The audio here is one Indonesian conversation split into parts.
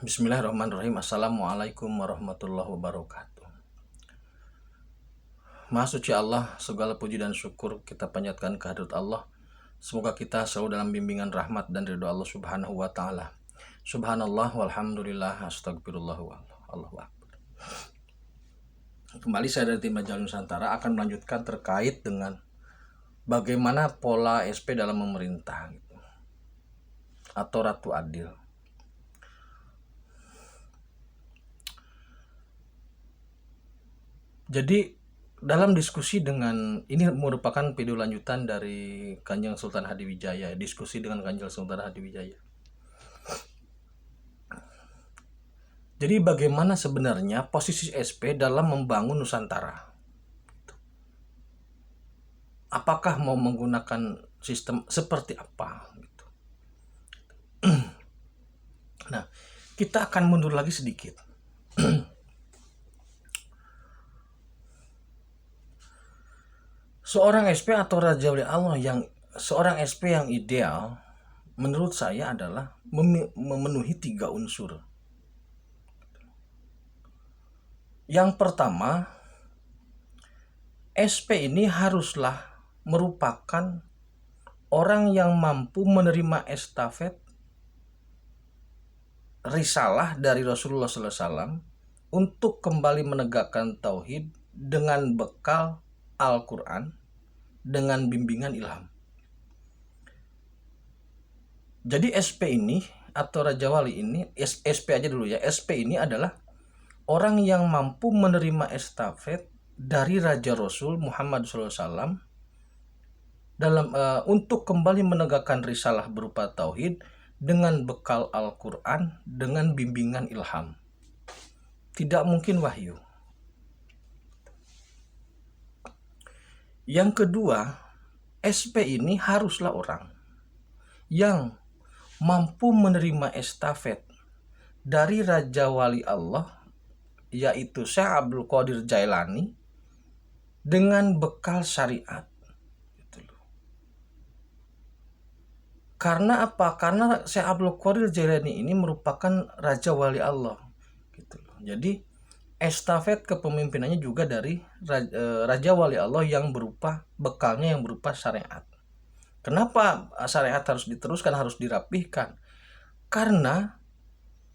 Bismillahirrahmanirrahim. Assalamualaikum warahmatullahi wabarakatuh. Maha suci Allah, segala puji dan syukur kita panjatkan kehadirat Allah. Semoga kita selalu dalam bimbingan rahmat dan ridho Allah subhanahu wa ta'ala. Subhanallah walhamdulillah astagfirullah Allahu akbar. Kembali saya dari tim Majalah Nusantara akan melanjutkan terkait dengan bagaimana pola SP dalam memerintah gitu, atau Ratu Adil. Jadi dalam diskusi dengan ini merupakan video lanjutan dari Kanjeng Sultan Hadiwijaya, diskusi dengan Kanjeng Sultan Hadiwijaya. Jadi bagaimana sebenarnya posisi SP dalam membangun Nusantara? Apakah mau menggunakan sistem seperti apa? Gitu. Nah, kita akan mundur lagi sedikit. Seorang SP atau Raja Wali Allah seorang SP yang ideal menurut saya adalah memenuhi 3 unsur. Yang pertama, SP ini haruslah merupakan orang yang mampu menerima estafet risalah dari Rasulullah SAW untuk kembali menegakkan tauhid dengan bekal Al-Quran dengan bimbingan ilham. Jadi SP ini atau Raja Wali ini, SP aja dulu ya, SP ini adalah orang yang mampu menerima estafet dari Raja Rasul Muhammad SAW dalam untuk kembali menegakkan risalah berupa tauhid dengan bekal Al-Quran dengan bimbingan ilham. Tidak mungkin wahyu. Yang kedua, SP ini haruslah orang yang mampu menerima estafet dari Raja Wali Allah, yaitu Syekh Abdul Qadir Jailani, dengan bekal syariat. Karena apa? Karena Syekh Abdul Qadir Jailani ini merupakan Raja Wali Allah. Gitu. Jadi estafet kepemimpinannya juga dari Raja Wali Allah yang berupa bekalnya yang berupa syariat. Kenapa syariat harus diteruskan, harus dirapihkan? Karena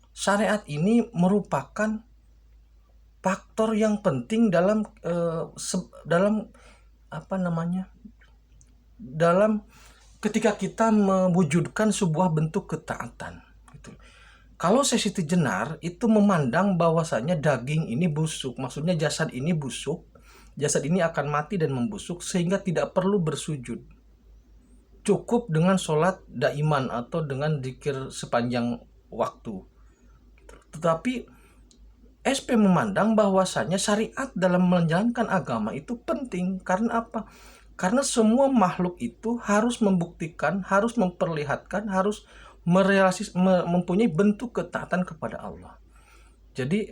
syariat ini merupakan faktor yang penting dalam ketika kita mewujudkan sebuah bentuk ketaatan. Gitu. Kalau Siti Jenar itu memandang bahwasanya daging ini busuk, maksudnya jasad ini busuk, jasad ini akan mati dan membusuk sehingga tidak perlu bersujud. Cukup dengan sholat daiman atau dengan zikir sepanjang waktu. Tetapi SP memandang bahwasanya syariat dalam menjalankan agama itu penting. Karena apa? Karena semua makhluk itu harus membuktikan, harus memperlihatkan, harus mempunyai bentuk ketaatan kepada Allah. Jadi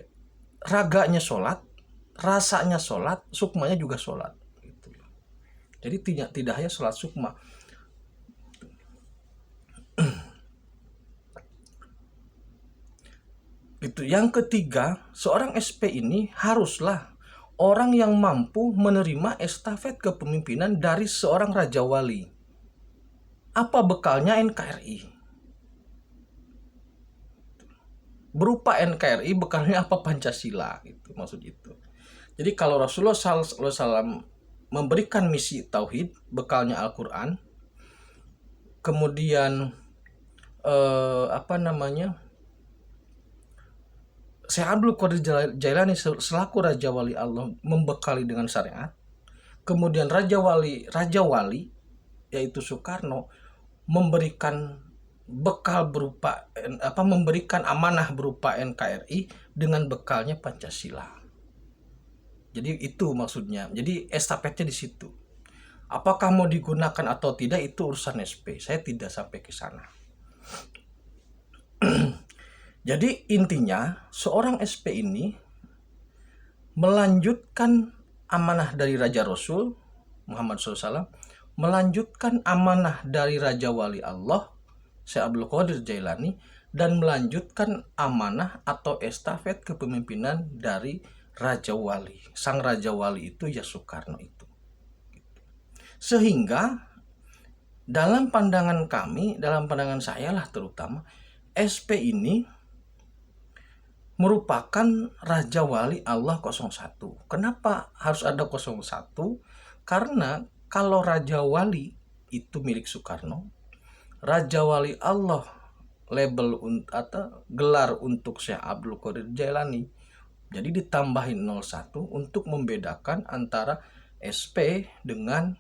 raganya sholat, rasanya sholat, sukmanya juga sholat. Gitu. Jadi tidak hanya sholat sukma. Itu. Yang ketiga, seorang SP ini haruslah orang yang mampu menerima estafet kepemimpinan dari seorang Raja Wali. Apa bekalnya? NKRI. Berupa NKRI bekalnya apa? Pancasila, gitu maksud itu. Jadi kalau Rasulullah SAW memberikan misi tauhid, bekalnya Al-Quran, kemudian Syekh Abdul Qadir Jailani selaku Raja Wali Allah membekali dengan syariat, kemudian Raja Wali yaitu Soekarno memberikan bekal berupa memberikan amanah berupa NKRI dengan bekalnya Pancasila. Jadi itu maksudnya. Jadi estafetnya di situ. Apakah mau digunakan atau tidak itu urusan SP. Saya tidak sampai ke sana. Jadi intinya seorang SP ini melanjutkan amanah dari Raja Rasul Muhammad SAW, melanjutkan amanah dari Raja Wali Allah Syekh Abdul Qadir Jailani dan melanjutkan amanah atau estafet kepemimpinan dari Raja Wali. Sang Raja Wali itu ya Soekarno itu. Sehingga dalam pandangan kami, dalam pandangan saya lah terutama, SP ini merupakan Raja Wali Allah 01. Kenapa harus ada 01? Karena kalau Raja Wali itu milik Soekarno, Raja Wali Allah label atau gelar untuk Syekh Abdul Qadir Jailani, jadi ditambahin 01 untuk membedakan antara SP dengan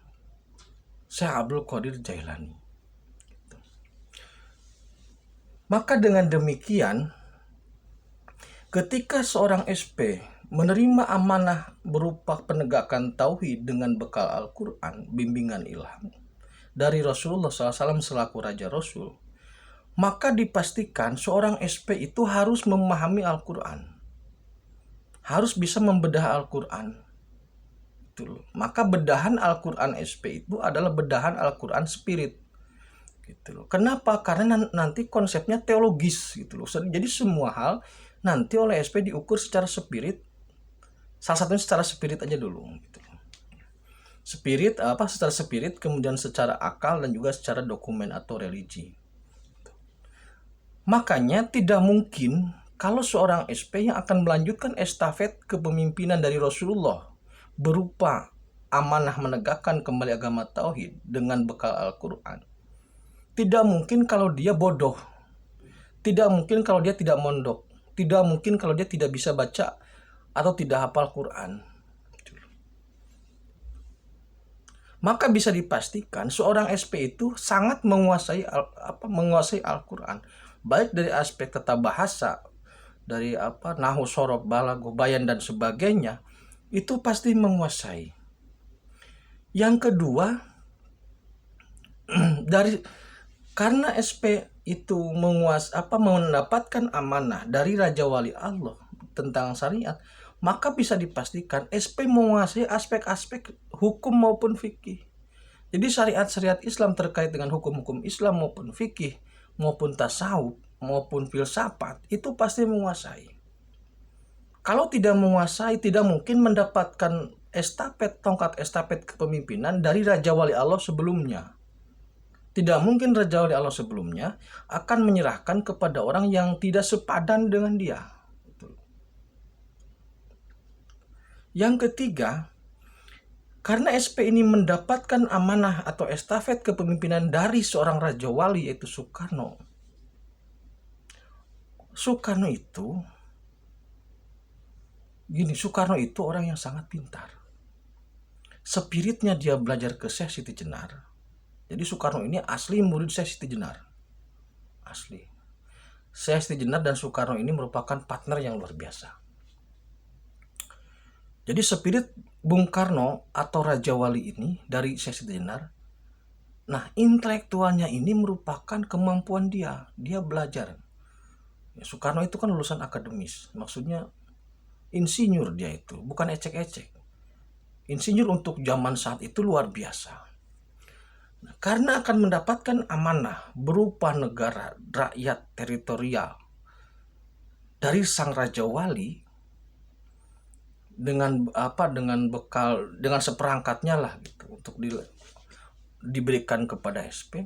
Syekh Abdul Qadir Jailani. Maka dengan demikian, ketika seorang SP menerima amanah berupa penegakan tauhid dengan bekal Al-Quran, bimbingan ilham dari Rasulullah SAW selaku Raja Rasul, maka dipastikan seorang SP itu harus memahami Al-Quran, harus bisa membedah Al-Quran. Maka bedahan Al-Quran SP itu adalah bedahan Al-Quran spirit. Gitu loh. Kenapa? Karena nanti konsepnya teologis gitu loh. Jadi semua hal nanti oleh SP diukur secara spirit. Salah satunya secara spirit aja dulu gitu. Spirit secara spirit, kemudian secara akal dan juga secara dokumen atau religi. Makanya tidak mungkin kalau seorang SP yang akan melanjutkan estafet kepemimpinan dari Rasulullah berupa amanah menegakkan kembali agama tauhid dengan bekal Al-Quran, tidak mungkin kalau dia bodoh, tidak mungkin kalau dia tidak mondok, tidak mungkin kalau dia tidak bisa baca atau tidak hafal Quran. Maka bisa dipastikan seorang SP itu sangat menguasai Al-Quran, baik dari aspek tata bahasa, dari nahwu, sorof, balaghah, bayan dan sebagainya, itu pasti menguasai. Yang kedua, karena SP itu mendapatkan amanah dari Raja Wali Allah tentang syariat, maka bisa dipastikan SP menguasai aspek-aspek hukum maupun fikih. Jadi syariat-syariat Islam terkait dengan hukum-hukum Islam maupun fikih, maupun tasawuf, maupun filsafat, itu pasti menguasai. Kalau tidak menguasai, tidak mungkin mendapatkan tongkat estafet kepemimpinan dari Raja Wali Allah sebelumnya. Tidak mungkin Raja Wali Allah sebelumnya akan menyerahkan kepada orang yang tidak sepadan dengan dia. Yang ketiga, karena SP ini mendapatkan amanah atau estafet kepemimpinan dari seorang Raja Wali, yaitu Soekarno. Soekarno itu orang yang sangat pintar. Spiritnya dia belajar ke Syekh Siti Jenar. Jadi Soekarno ini asli murid Syekh Siti Jenar. Asli. Syekh Siti Jenar dan Soekarno ini merupakan partner yang luar biasa. Jadi spirit Bung Karno atau Raja Wali ini dari Syekh Siti Jenar, nah intelektualnya ini merupakan kemampuan dia. Dia belajar. Soekarno itu kan lulusan akademis. Maksudnya insinyur dia itu, bukan ecek-ecek. Insinyur untuk zaman saat itu luar biasa. Nah, karena akan mendapatkan amanah berupa negara, rakyat, teritorial dari sang Raja Wali dengan bekal, dengan seperangkatnya lah gitu untuk diberikan kepada SP,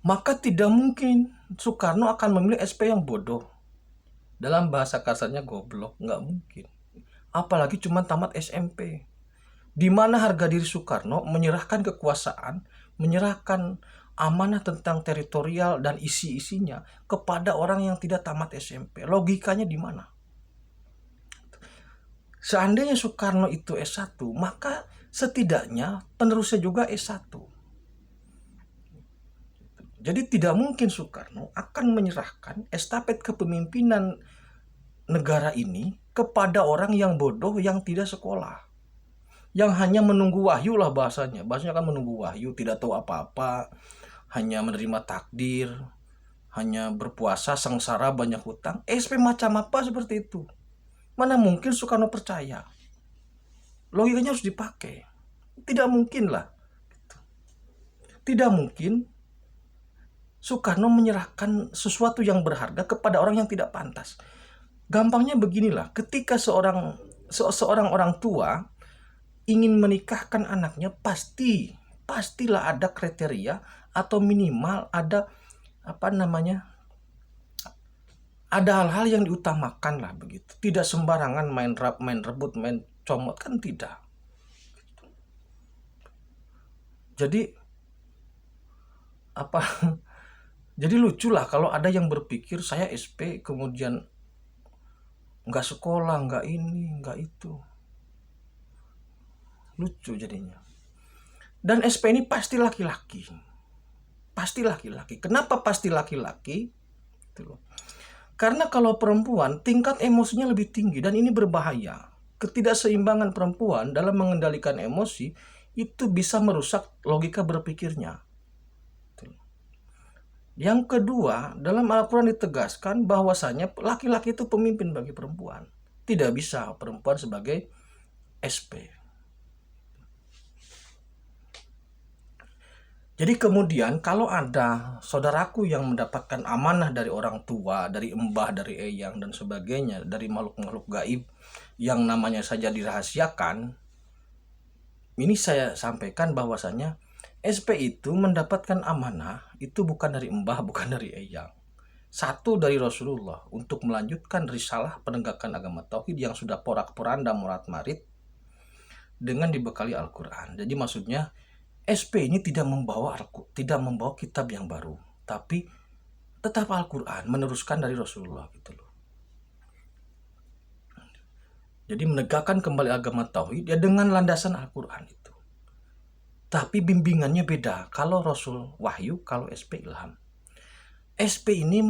maka tidak mungkin Soekarno akan memilih SP yang bodoh. Dalam bahasa kasarnya goblok, nggak mungkin. Apalagi cuma tamat SMP. Di mana harga diri Soekarno menyerahkan kekuasaan, menyerahkan amanah tentang teritorial dan isi-isinya kepada orang yang tidak tamat SMP. Logikanya di mana? Seandainya Soekarno itu S1, maka setidaknya penerusnya juga S1. Jadi tidak mungkin Soekarno akan menyerahkan estafet kepemimpinan negara ini kepada orang yang bodoh, yang tidak sekolah, yang hanya menunggu wahyu lah bahasanya. Bahasanya kan menunggu wahyu, tidak tahu apa-apa, hanya menerima takdir, hanya berpuasa, sengsara, banyak hutang. SP macam apa seperti itu? Mana mungkin Soekarno percaya? Logikanya harus dipakai. Tidak mungkin lah. Tidak mungkin Soekarno menyerahkan sesuatu yang berharga kepada orang yang tidak pantas. Gampangnya beginilah, ketika seorang orang tua ingin menikahkan anaknya, pastilah ada kriteria atau minimal ada ada hal-hal yang diutamakan lah begitu. Tidak sembarangan main rebut, main comot, kan tidak. Jadi apa? Jadi lucu lah kalau ada yang berpikir saya SP kemudian nggak sekolah, nggak ini, nggak itu. Lucu jadinya. Dan SP ini pasti laki-laki. Pasti laki-laki. Kenapa pasti laki-laki? Karena kalau perempuan tingkat emosinya lebih tinggi dan ini berbahaya. Ketidakseimbangan perempuan dalam mengendalikan emosi itu bisa merusak logika berpikirnya. Yang kedua, dalam Al-Quran ditegaskan bahwasanya laki-laki itu pemimpin bagi perempuan. Tidak bisa perempuan sebagai SP. Jadi kemudian kalau ada saudaraku yang mendapatkan amanah dari orang tua, dari embah, dari eyang, dan sebagainya, dari makhluk-makhluk gaib yang namanya saja dirahasiakan, ini saya sampaikan bahwasanya SP itu mendapatkan amanah itu bukan dari embah, bukan dari eyang. Satu dari Rasulullah untuk melanjutkan risalah penegakan agama tauhid yang sudah porak-poranda morat-marit dengan dibekali Al-Quran. Jadi maksudnya SP ini tidak membawa kitab yang baru, tapi tetap Al-Quran, meneruskan dari Rasulullah gitu loh. Jadi menegakkan kembali agama tauhid ya dengan landasan Al-Quran itu. Tapi bimbingannya beda. Kalau Rasul wahyu, kalau SP ilham. SP ini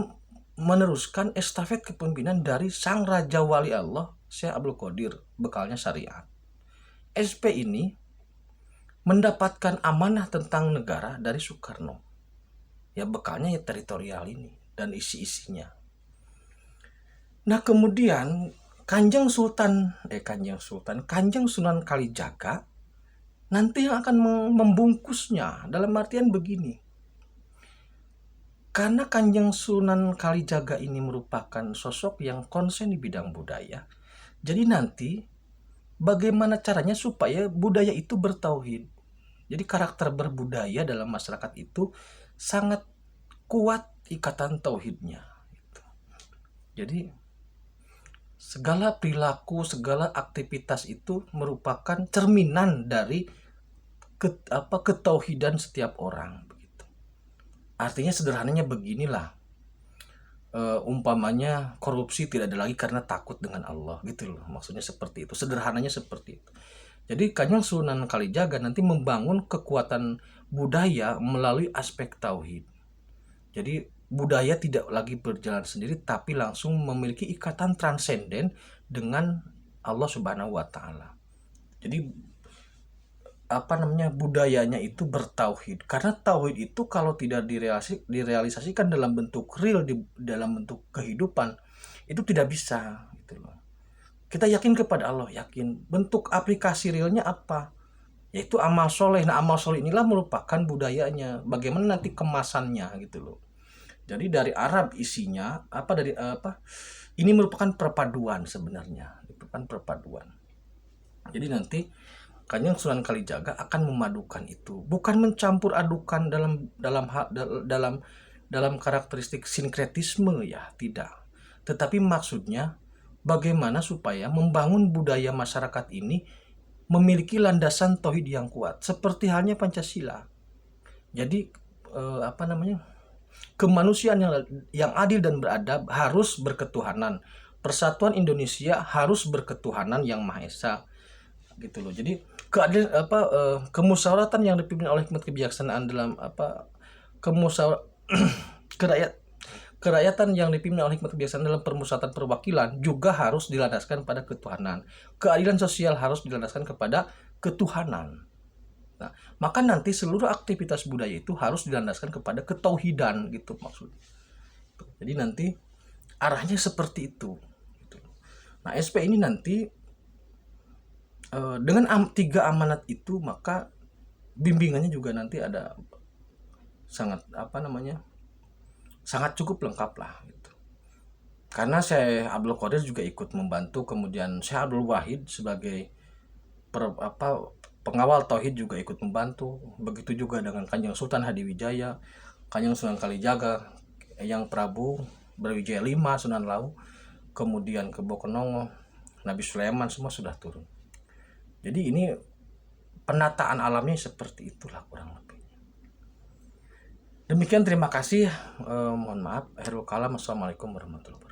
meneruskan estafet kepemimpinan dari sang Raja Wali Allah, Syekh Abdul Qadir, bekalnya syariat. SP ini mendapatkan amanah tentang negara dari Soekarno. Ya bekalnya ya teritorial ini dan isi-isinya. Nah kemudian Kanjeng Sunan Kalijaga nanti yang akan membungkusnya dalam artian begini. Karena Kanjeng Sunan Kalijaga ini merupakan sosok yang konsen di bidang budaya. Jadi nanti bagaimana caranya supaya budaya itu bertauhid. Jadi karakter berbudaya dalam masyarakat itu sangat kuat ikatan tauhidnya. Jadi segala perilaku, segala aktivitas itu merupakan cerminan dari ketauhidan setiap orang begitu. Artinya sederhananya beginilah, umpamanya korupsi tidak ada lagi karena takut dengan Allah gitu loh, maksudnya seperti itu, sederhananya seperti itu. Jadi Kanjeng Sunan Kalijaga nanti membangun kekuatan budaya melalui aspek tauhid. Jadi budaya tidak lagi berjalan sendiri tapi langsung memiliki ikatan transenden dengan Allah Subhanahu wa taala. Jadi budayanya itu bertauhid. Karena tauhid itu kalau tidak direalisasikan dalam bentuk real, dalam bentuk kehidupan, itu tidak bisa gitu loh. Kita yakin kepada Allah, yakin. Bentuk aplikasi realnya apa? Yaitu amal soleh. Nah amal soleh inilah merupakan budayanya. Bagaimana nanti kemasannya gitu loh. Jadi dari Arab isinya ini merupakan perpaduan sebenarnya. Itu kan perpaduan. Jadi nanti Kanjeng Sunan Kalijaga akan memadukan itu, bukan mencampur adukan dalam karakteristik sinkretisme ya, tidak. Tetapi maksudnya bagaimana supaya membangun budaya masyarakat ini memiliki landasan tauhid yang kuat, seperti halnya Pancasila. Jadi kemanusiaan yang adil dan beradab harus berketuhanan. Persatuan Indonesia harus berketuhanan yang Maha Esa gitu loh. Jadi kemusyawaratan yang dipimpin oleh hikmat kebijaksanaan dalam kerakyatan yang dipimpin oleh hikmat kebijaksanaan dalam permusyawaratan perwakilan juga harus dilandaskan pada ketuhanan. Keadilan sosial harus dilandaskan kepada ketuhanan. Nah, maka nanti seluruh aktivitas budaya itu harus dilandaskan kepada ketauhidan gitu maksudnya. Jadi nanti arahnya seperti itu. Nah, SP ini nanti dengan 3 amanat itu maka bimbingannya juga nanti ada sangat sangat cukup lengkap lah gitu. Karena Syekh Abdul Qadir juga ikut membantu, kemudian Syekh Abdul Wahid sebagai pengawal tauhid juga ikut membantu. Begitu juga dengan Kanjeng Sultan Hadiwijaya, Kanjeng Sunan Kalijaga, Eyang Prabu Brawijaya V, Sunan Lau, kemudian Kebo Kenongo, Nabi Sulaiman, semua sudah turun. Jadi ini penataan alamnya seperti itulah kurang lebih. Demikian, terima kasih. Mohon maaf. Akhirul kalam. Assalamualaikum warahmatullahi wabarakatuh.